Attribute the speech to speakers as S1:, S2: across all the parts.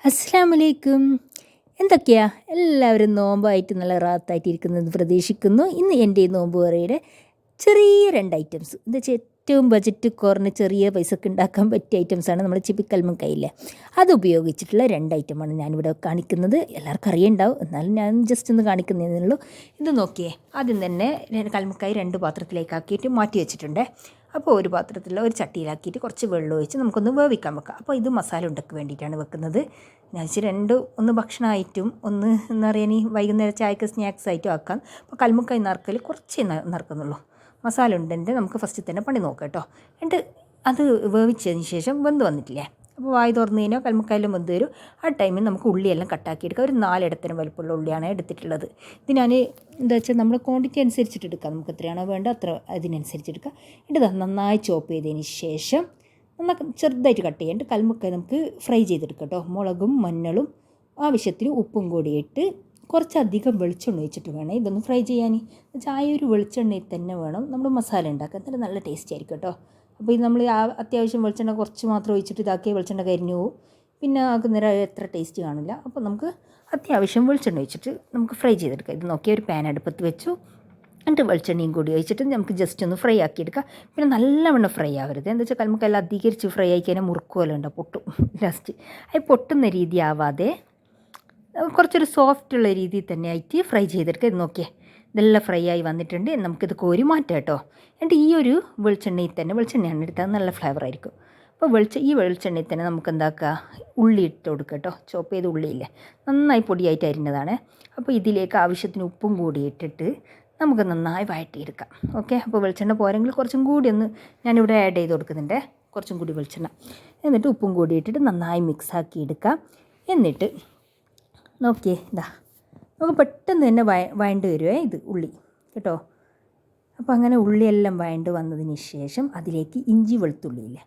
S1: അസ്സലാമലൈക്കും. എന്തൊക്കെയാ എല്ലാവരും നോമ്പായിട്ട് നല്ല റാത്തായിട്ട് ഇരിക്കുന്നത് പ്രതീക്ഷിക്കുന്നു. ഇന്ന് എൻ്റെ ഈ നോമ്പ് തുറയുടെ ചെറിയ 2 ഐറ്റംസ് എന്താ വെച്ചാൽ ഏറ്റവും ബജറ്റ് കുറഞ്ഞ ചെറിയ പൈസക്ക് ഉണ്ടാക്കാൻ പറ്റിയ ഐറ്റംസാണ് നമ്മുടെ ചിപ്പിക്കൽമും കയ്യിലെ അത് ഉപയോഗിച്ചിട്ടുള്ള 2 ഐറ്റമാണ് ഞാനിവിടെ കാണിക്കുന്നത്. എല്ലാവർക്കും അറിയുണ്ടാവും, എന്നാലും ഞാൻ ജസ്റ്റ് ഒന്ന് കാണിക്കുന്നതേ ഉള്ളൂ. ഇത് നോക്കിയേ, ആദ്യം തന്നെ കൽമുക്കായി 2 പാത്രത്തിലേക്കാക്കിയിട്ട് മാറ്റി വെച്ചിട്ടുണ്ട്. അപ്പോൾ ഒരു പാത്രത്തിൽ ഒരു ചട്ടിയിലാക്കിയിട്ട് കുറച്ച് വെള്ളം ഒഴിച്ച് നമുക്കൊന്ന് വേവിക്കാൻ വെക്കാം. അപ്പോൾ ഇത് മസാല ഉണ്ടക്ക് വേണ്ടിയിട്ടാണ് വെക്കുന്നത്. ഞാൻ വെച്ചാൽ ഒന്ന് ഭക്ഷണമായിട്ടും ഒന്ന് എന്താ പറയുക, വൈകുന്നേരം ചായക്ക് സ്നാക്സ് ആയിട്ടും ആക്കാം. അപ്പോൾ കൽമുക്കായി നറുക്കൽ കുറച്ചേ നറുക്കുന്നുള്ളൂ. മസാല ഉണ്ടെങ്കിൽ നമുക്ക് ഫസ്റ്റ് തന്നെ പണി നോക്കാം കേട്ടോ. എന്നിട്ട് അത് വേവിച്ചതിന് ശേഷം വെന്ത് വന്നിട്ടില്ലേ, അപ്പോൾ വായി തുറന്നു കഴിഞ്ഞാൽ കൽമുക്കായെല്ലാം വെന്ത് വരും. ആ ടൈമിൽ നമുക്ക് ഉള്ളിയെല്ലാം കട്ടാക്കി എടുക്കാം. ഒരു 4 ഇടത്തരം വലുപ്പമുള്ള ഉള്ളിയാണ് എടുത്തിട്ടുള്ളത്. ഇത് ഞാൻ എന്താ വെച്ചാൽ നമ്മുടെ ക്വാണ്ടിറ്റി അനുസരിച്ചിട്ട് എടുക്കാം, നമുക്ക് എത്രയാണോ വേണ്ട അത്ര അതിനനുസരിച്ച് എടുക്കാം. എന്നിട്ട് നന്നായി ചോപ്പ് ചെയ്തതിന് ശേഷം നന്നായി ചെറുതായിട്ട് കട്ട് ചെയ്യാണ്ട് കൽമുക്കായി നമുക്ക് ഫ്രൈ ചെയ്തെടുക്കാം കേട്ടോ. മുളകും മഞ്ഞളും ആവശ്യത്തിന് ഉപ്പും കൂടി ഇട്ട് കുറച്ചധികം വെളിച്ചെണ്ണ ഒഴിച്ചിട്ട് വേണം ഇതൊന്ന് ഫ്രൈ ചെയ്യാൻ. ചായ ഒരു വെളിച്ചെണ്ണയിൽ തന്നെ വേണം നമ്മൾ മസാല ഉണ്ടാക്കുക, എന്നിട്ട് നല്ല ടേസ്റ്റ് ആയിരിക്കും കേട്ടോ. അപ്പോൾ ഇത് നമ്മൾ അത്യാവശ്യം വെളിച്ചെണ്ണ കുറച്ച് മാത്രം ഒഴിച്ചിട്ട് ഇതാക്കിയ വെളിച്ചെണ്ണ കരിഞ്ഞു പോകും, പിന്നെ ആക്കുന്നേരം എത്ര ടേസ്റ്റ് കാണില്ല. അപ്പോൾ നമുക്ക് അത്യാവശ്യം വെളിച്ചെണ്ണ ഒഴിച്ചിട്ട് നമുക്ക് ഫ്രൈ ചെയ്തെടുക്കാം. ഇത് നോക്കിയ ഒരു പാൻ അടുപ്പത്ത് വെച്ചു, എന്നിട്ട് വെളിച്ചെണ്ണയും കൂടി ഒഴിച്ചിട്ട് നമുക്ക് ജസ്റ്റ് ഒന്ന് ഫ്രൈ ആക്കിയെടുക്കാം. പിന്നെ നല്ലവണ്ണം ഫ്രൈ ആവരുത്, എന്താ വെച്ചാൽ നമുക്കെല്ലാം അധികരിച്ച് ഫ്രൈ ആക്കി കഴിഞ്ഞാൽ മുറുക്കുമല്ലോ ഉണ്ടാവും, പൊട്ടും ലാസ്റ്റ്. അത് പൊട്ടുന്ന രീതി ആവാതെ കുറച്ചൊരു സോഫ്റ്റുള്ള രീതിയിൽ തന്നെ ആയിട്ട് ഫ്രൈ ചെയ്തെടുക്കുക. ഇത് നോക്കിയേ, ഇതെല്ലാം ഫ്രൈ ആയി വന്നിട്ടുണ്ട്. നമുക്കിത് കോരി മാറ്റാം കേട്ടോ. എന്നിട്ട് ഈ ഒരു വെളിച്ചെണ്ണയിൽ തന്നെ, വെളിച്ചെണ്ണയാണ് എടുത്താൽ നല്ല ഫ്ലേവർ ആയിരിക്കും. അപ്പോൾ ഈ വെളിച്ചെണ്ണയിൽ തന്നെ നമുക്ക് എന്താക്കുക, ഉള്ളി ഇട്ട് കൊടുക്കുക കേട്ടോ. ചോപ്പ് ചെയ്ത ഉള്ളിയില്ലേ, നന്നായി പൊടിയായിട്ട് അരിഞ്ഞതാണ്. അപ്പോൾ ഇതിലേക്ക് ആവശ്യത്തിന് ഉപ്പും കൂടി ഇട്ടിട്ട് നമുക്ക് നന്നായി വഴറ്റിയെടുക്കാം. ഓക്കെ, അപ്പോൾ വെളിച്ചെണ്ണ പോരെങ്കിൽ കുറച്ചും കൂടി ഒന്ന് ഞാനിവിടെ ആഡ് ചെയ്ത് കൊടുക്കുന്നുണ്ട്, കുറച്ചും കൂടി വെളിച്ചെണ്ണ. എന്നിട്ട് ഉപ്പും കൂടി ഇട്ടിട്ട് നന്നായി മിക്സാക്കി എടുക്കാം. എന്നിട്ട് നോക്കിയേ, ഇതാ നമുക്ക് പെട്ടെന്ന് തന്നെ വഴണ്ട് വരുവേ ഇത് ഉള്ളി കേട്ടോ. അപ്പോൾ അങ്ങനെ ഉള്ളിയെല്ലാം വഴണ്ട് വന്നതിന് ശേഷം അതിലേക്ക് ഇഞ്ചി വെളുത്തുള്ളിയില്ലേ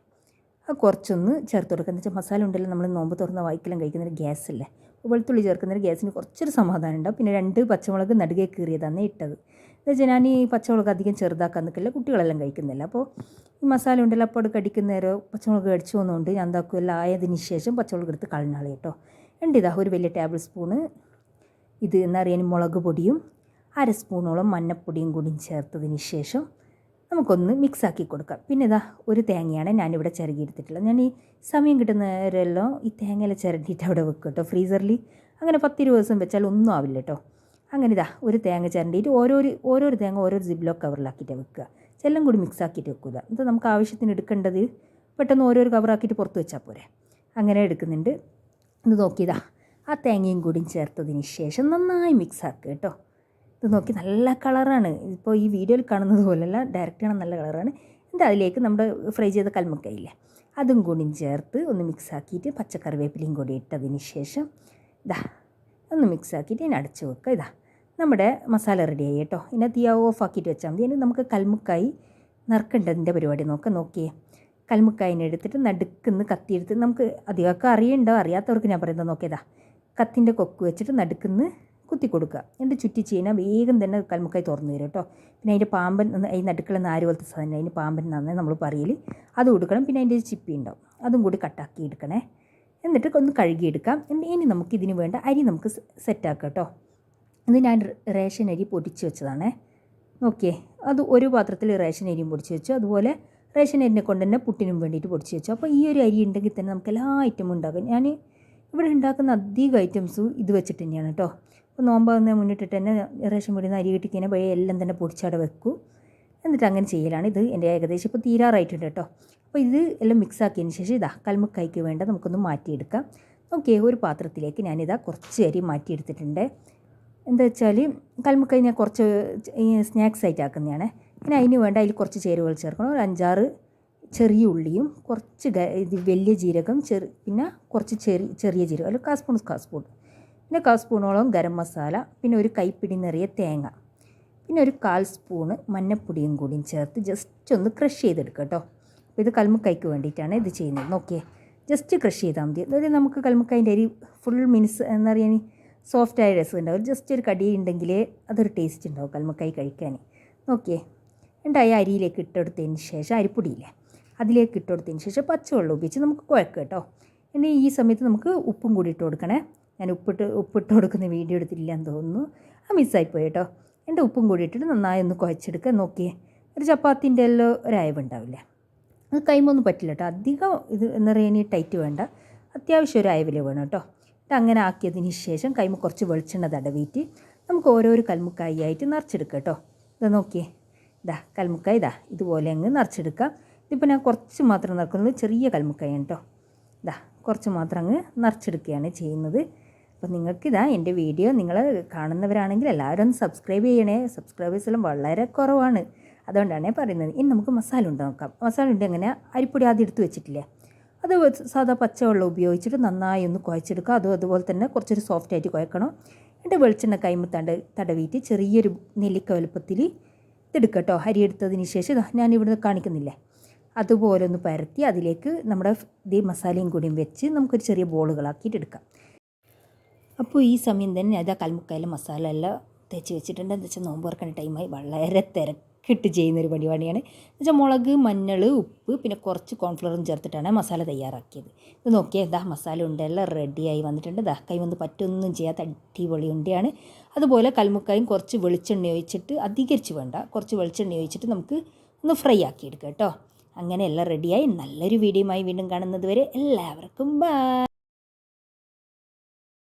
S1: അത് കുറച്ചൊന്ന് ചേർത്ത് കൊടുക്കുക. എന്ന് വെച്ചാൽ മസാല ഉണ്ടല്ലോ, നമ്മൾ നോമ്പ് തുറന്ന വായിക്കെല്ലാം കഴിക്കുന്നൊരു ഗ്യാസല്ലേ, വെളുത്തുള്ളി ചേർക്കുന്നൊരു ഗ്യാസിന് കുറച്ചൊരു സമാധാനം ഉണ്ടാവും. പിന്നെ 2 പച്ചമുളക് നടുകെ കീറിയതാണ് ഇട്ടത്. എന്ന് വെച്ചാൽ ഞാൻ ഈ പച്ചമുളക് അധികം ചെറുതാക്കാൻ നിൽക്കില്ല, കുട്ടികളെല്ലാം കഴിക്കുന്നില്ല. അപ്പോൾ ഈ മസാല ഉണ്ടല്ലോ, അപ്പോൾ അത് കടിക്കുന്നേരോ പച്ചമുളക് കടിച്ചു പോകുന്നതുകൊണ്ട് ഞാൻ എന്താക്കുമെല്ലാം ആയതിന് ശേഷം പച്ചമുളക് എടുത്ത് കളഞ്ഞാളി കേട്ടോ. ഇതാ ഒരു വലിയ ടേബിൾ സ്പൂണ് ഇത് എന്താ പറയുക മുളക് പൊടിയും 1/2 സ്പൂണോളം മഞ്ഞൾപ്പൊടിയും കൂടി ചേർത്തതിന് ശേഷം നമുക്കൊന്ന് മിക്സാക്കി കൊടുക്കാം. പിന്നെ ഇതാ ഒരു തേങ്ങയാണ് ഞാനിവിടെ ചിരകിയെടുത്തിട്ടുള്ളത്. ഞാൻ ഈ സമയം കിട്ടുന്നവരെല്ലാം ഈ തേങ്ങയെല്ലാം ചിരണ്ടിയിട്ട് അവിടെ വെക്കും കേട്ടോ ഫ്രീസറിൽ. അങ്ങനെ 10-20 ദിവസം വെച്ചാൽ ഒന്നും ആവില്ല കേട്ടോ. അങ്ങനെ ഇതാ ഒരു തേങ്ങ ചിരണ്ടിയിട്ട് ഓരോരോ തേങ്ങ ഓരോ സിബ്ലോ കവറിലാക്കിയിട്ട് വെക്കുക. ചെല്ലം കൂടി മിക്സാക്കിയിട്ട് വെക്കുക. ഇത് നമുക്ക് ആവശ്യത്തിന് എടുക്കേണ്ടത് പെട്ടെന്ന് ഓരോരോ കവറാക്കിയിട്ട് പുറത്ത് വെച്ചാൽ പോരെ, അങ്ങനെ എടുക്കുന്നുണ്ട്. ഇത് നോക്കിയതാ ആ തേങ്ങയും കൂടി ചേർത്തതിന് ശേഷം നന്നായി മിക്സാക്കുക കേട്ടോ. ഇത് നോക്കി നല്ല കളറാണ്, ഇപ്പോൾ ഈ വീഡിയോയിൽ കാണുന്നത് പോലെയല്ല, ഡയറക്റ്റാണ് നല്ല കളറാണ്. എന്നിട്ട് അതിലേക്ക് നമ്മുടെ ഫ്രൈ ചെയ്ത കൽമുക്കയില്ലേ അതും കൂടി ചേർത്ത് ഒന്ന് മിക്സാക്കിയിട്ട് പച്ചക്കറിവേപ്പിലയും കൂടി ഇട്ടതിന് ശേഷം ഇതാ ഒന്ന് മിക്സാക്കിയിട്ട് ഇനി അടച്ച് വെക്കുക. ഇതാ നമ്മുടെ മസാല റെഡിയായി കേട്ടോ. ഇനി തീ ഓഫ് ആക്കിയിട്ട് വെച്ചാൽ മതി. ഇനി നമുക്ക് കൽമുക്കായി നറുക്കേണ്ടതിൻ്റെ പരിപാടി നോക്കിയേ. കൽമുക്കായിനെ എടുത്തിട്ട് നടുക്കുന്ന് കത്തിയെടുത്ത്, നമുക്ക് അധികമൊക്കെ അറിയണ്ടോ, അറിയാത്തവർക്ക് ഞാൻ പറയുന്നത് നോക്കിയതാ, കത്തിൻ്റെ കൊക്ക് വെച്ചിട്ട് നടുക്കുന്ന് കുത്തി കൊടുക്കുക. എന്നിട്ട് ചുറ്റി കഴിഞ്ഞാൽ വേഗം തന്നെ കൽമുക്കായി തുറന്നു വരും കേട്ടോ. പിന്നെ അതിൻ്റെ പാമ്പൻ, അതിന് നടുക്കുള്ള നാര് പോലത്തെ സാധനം, അതിന് പാമ്പൻ എന്നാണ് നമ്മൾ പറയൽ, അത് കൊടുക്കണം. പിന്നെ അതിൻ്റെ ചിപ്പി ഉണ്ടാവും, അതും കൂടി കട്ടാക്കി എടുക്കണേ. എന്നിട്ട് ഒന്ന് കഴുകിയെടുക്കാം. ഇനി നമുക്ക് ഇതിന് വേണ്ട അരി നമുക്ക് സെറ്റാക്കാം കേട്ടോ. ഇത് ഞാൻ റേഷൻ അരി പൊടിച്ച് വെച്ചതാണേ. നോക്കിയേ, അത് ഒരു പാത്രത്തിൽ റേഷൻ അരിയും പൊടിച്ച് വെച്ചു, അതുപോലെ റേഷൻ അരിനെ കൊണ്ട് തന്നെ പുട്ടിനും വേണ്ടിയിട്ട് പൊടിച്ച് വെച്ചു. അപ്പോൾ ഈ ഒരു അരി ഉണ്ടെങ്കിൽ തന്നെ നമുക്ക് എല്ലാ ഐറ്റമും ഉണ്ടാകും. ഞാൻ ഇവിടെ ഉണ്ടാക്കുന്ന അധികം ഐറ്റംസും ഇത് വെച്ചിട്ട് തന്നെയാണ് കേട്ടോ. അപ്പോൾ നോമ്പാകുന്ന മുന്നിട്ടിട്ട് തന്നെ റേഷൻ പൊടിയിൽ നിന്ന് അരി കിട്ടിക്കഴിഞ്ഞാൽ പഴയ എല്ലാം തന്നെ പൊടിച്ചവിടെ വെക്കും. എന്നിട്ട് അങ്ങനെ ചെയ്യലാണ്. ഇത് എൻ്റെ ഏകദേശം ഇപ്പോൾ തീരാറായിട്ടുണ്ട് കേട്ടോ. അപ്പോൾ ഇത് എല്ലാം മിക്സാക്കിയതിന് ശേഷം ഇതാ കൽമുക്കായ്ക്ക് വേണ്ട നമുക്കൊന്ന് മാറ്റിയെടുക്കാം. ഓക്കെ, ഒരു പാത്രത്തിലേക്ക് ഞാനിതാ കുറച്ച് അരി മാറ്റിയെടുത്തിട്ടുണ്ട്. എന്താ വെച്ചാൽ കൽമുക്കായി ഞാൻ കുറച്ച് സ്നാക്സ് ആയിട്ട് ആക്കുന്നതാണ്. പിന്നെ അതിന് വേണ്ട അതിൽ കുറച്ച് ചേരുവകൾ ചേർക്കണം. ഒരു 5-6 ചെറിയ ഉള്ളിയും കുറച്ച് വലിയ ജീരകം, പിന്നെ കുറച്ച് ചെറിയ ജീരകം, അല്ല 1/4 സ്പൂൺ, പിന്നെ 1/4 സ്പൂണോളം ഗരം മസാല, പിന്നെ ഒരു കൈപ്പിടി നിറയെ തേങ്ങ, പിന്നെ ഒരു 1/4 സ്പൂണ് മഞ്ഞൾപ്പൊടിയും കൂടിയും ചേർത്ത് ജസ്റ്റ് ഒന്ന് ക്രഷ് ചെയ്തെടുക്കുക കേട്ടോ. അപ്പോൾ ഇത് കൽമുക്കായ്ക്ക് വേണ്ടിയിട്ടാണ് ഇത് ചെയ്യുന്നത്. നോക്കിയേ, ജസ്റ്റ് ക്രഷ് ചെയ്താൽ മതി. അതായത് നമുക്ക് കൽമുക്കായിൻ്റെ അരി ഫുൾ എന്താ പറയുക, സോഫ്റ്റായ രസം ഉണ്ടാവും. ജസ്റ്റ് ഒരു കടി ഉണ്ടെങ്കിലേ അതൊരു ടേസ്റ്റ് ഉണ്ടാവും കൽമുക്കായി കഴിക്കാൻ. നോക്കിയേ, എന്നിട്ട് ആ അരിയിലേക്ക് ഇട്ടെടുത്തതിന് ശേഷം അരിപ്പൊടിയില്ലേ അതിലേക്ക് ഇട്ടുകൊടുത്തതിന് ശേഷം പച്ചവെള്ളം ഉപയോഗിച്ച് നമുക്ക് കുഴക്കുക കേട്ടോ. ഇനി ഈ സമയത്ത് നമുക്ക് ഉപ്പും കൂടി ഇട്ട് കൊടുക്കണേ. ഞാൻ ഉപ്പിട്ട് കൊടുക്കുന്ന വീഡിയോ എടുത്തില്ല എന്ന് തോന്നുന്നു, മിസ്സായിപ്പോയി കേട്ടോ. എൻ്റെ ഉപ്പും കൂടി ഇട്ടിട്ട് നന്നായി ഒന്ന് കുഴച്ചെടുക്കുക. നോക്കിയേ, ഒരു ചപ്പാത്തിൻ്റെ എല്ലാം ഒരയവുണ്ടാവില്ലേ, അത് കൈമൊന്നും പറ്റില്ല കേട്ടോ. അധികം ഇത് എന്താ പറയുക, ഇനി ടൈറ്റ് വേണ്ട, അത്യാവശ്യം ഒരു അയവിൽ വേണം കേട്ടോ. എന്നിട്ട് അങ്ങനെ ആക്കിയതിന് ശേഷം കൈമ കുറച്ച് വെളിച്ചെണ്ണ തടവിയിട്ട് നമുക്ക് ഓരോരോ കൽമുക്കായി ആയിട്ട് നിറച്ചെടുക്കാം കേട്ടോ. ഇതാ നോക്കിയേ, കൽമുക്കായി ഇതുപോലെ അങ്ങ് നിറച്ചെടുക്കാം. ഇതിപ്പോൾ ഞാൻ കുറച്ച് മാത്രം നിറക്കുന്നത്, ചെറിയ കൽമുക്കായാണ് കേട്ടോ. കുറച്ച് മാത്രം അങ്ങ് നിറച്ചെടുക്കുകയാണ് ചെയ്യുന്നത്. അപ്പോൾ നിങ്ങൾക്ക് എൻ്റെ വീഡിയോ നിങ്ങൾ കാണുന്നവരാണെങ്കിൽ എല്ലാവരും ഒന്ന് സബ്സ്ക്രൈബ് ചെയ്യണേ. സബ്സ്ക്രൈബേഴ്സ് എല്ലാം വളരെ കുറവാണ്, അതുകൊണ്ടാണ് പറയുന്നത്. ഇനി നമുക്ക് മസാല ഉണ്ട നോക്കാം. മസാല ഉണ്ട് എങ്ങനെ, അരിപ്പൊടി ആദ്യം എടുത്ത് വെച്ചിട്ടില്ലേ, അത് സാധാ പച്ചവെള്ളം ഉപയോഗിച്ചിട്ട് നന്നായി ഒന്ന് കുഴച്ചെടുക്കുക. അതുപോലെ തന്നെ കുറച്ചൊരു സോഫ്റ്റായിട്ട് കുഴക്കണം. എന്നിട്ട് വെളിച്ചെണ്ണ കൈമ തടവിയിട്ട് ചെറിയൊരു നെല്ലിക്ക വലുപ്പത്തിൽ ഇതെടുക്കുക കേട്ടോ. അരി എടുത്തതിന് ശേഷം ഞാനിവിടുന്ന് കാണിക്കുന്നില്ലേ, അതുപോലെ ഒന്ന് പരത്തി അതിലേക്ക് നമ്മുടെ ഈ മസാലയും കൂടിയും വെച്ച് നമുക്കൊരു ചെറിയ ബോളുകളാക്കിയിട്ട് എടുക്കാം. അപ്പോൾ ഈ സമയം തന്നെ ഞാൻ കൽമുക്കയിലെ മസാല എല്ലാം തേച്ച് വെച്ചിട്ടുണ്ട്. എന്താ വെച്ചാൽ നോമ്പ് തുറക്കുന്ന ടൈമായി വളരെ തിരക്കിട്ട് ചെയ്യുന്നൊരു പരിപാടിയാണ്. എന്ന് വെച്ചാൽ മുളക്, മഞ്ഞൾ, ഉപ്പ്, പിന്നെ കുറച്ച് കോൺഫ്ലവറും ചേർത്തിട്ടാണ് മസാല തയ്യാറാക്കിയത്. ഇത് നോക്കിയാൽ മസാല ഉണ്ടെല്ലാം റെഡിയായി വന്നിട്ടുണ്ട്. കൈ വന്ന് പറ്റൊന്നും ചെയ്യാത്ത അടിപൊളി ഉണ്ടയാണ്. അതുപോലെ കൽമുക്കായും കുറച്ച് വെളിച്ചെണ്ണ ഒഴിച്ചിട്ട്, അധികരിച്ച് വേണ്ട, കുറച്ച് വെളിച്ചെണ്ണ ഒഴിച്ചിട്ട് നമുക്ക് ഒന്ന് ഫ്രൈ ആക്കി എടുക്കാം കേട്ടോ. അങ്ങനെ എല്ലാം റെഡിയായി. നല്ലൊരു വീഡിയോയുമായി വീണ്ടും കാണുന്നത് വരെ എല്ലാവർക്കും ബൈ.